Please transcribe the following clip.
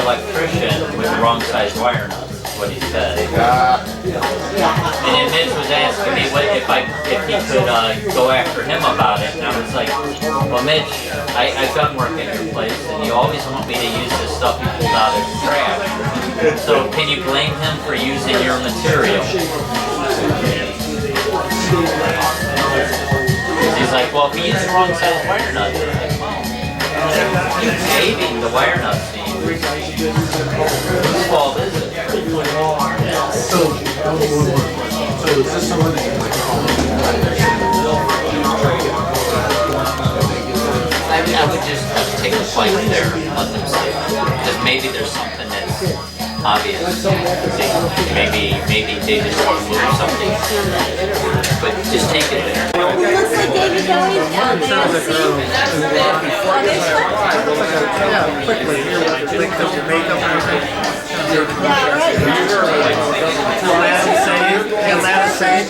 electrician with the wrong size wire nuts, is what he said. And then Mitch was asking me what if he could go after him about it, and I was like, well, Mitch, I've done work at your place, and you always want me to use the stuff you pulled out of the trash. So can you blame him for using your material? He's like, well, if he used the wrong size wire nuts, I'm like, well, you paving the wire nuts seam. Whose fault is it? So is this someone that you like I would just take a flight there and let them see it. Because maybe there's something that's obvious. Maybe they just want to move something. But just take it there. It looks like David Bowie's down there. Yeah, quickly. Here with the link of your makeup and everything. Yeah, right.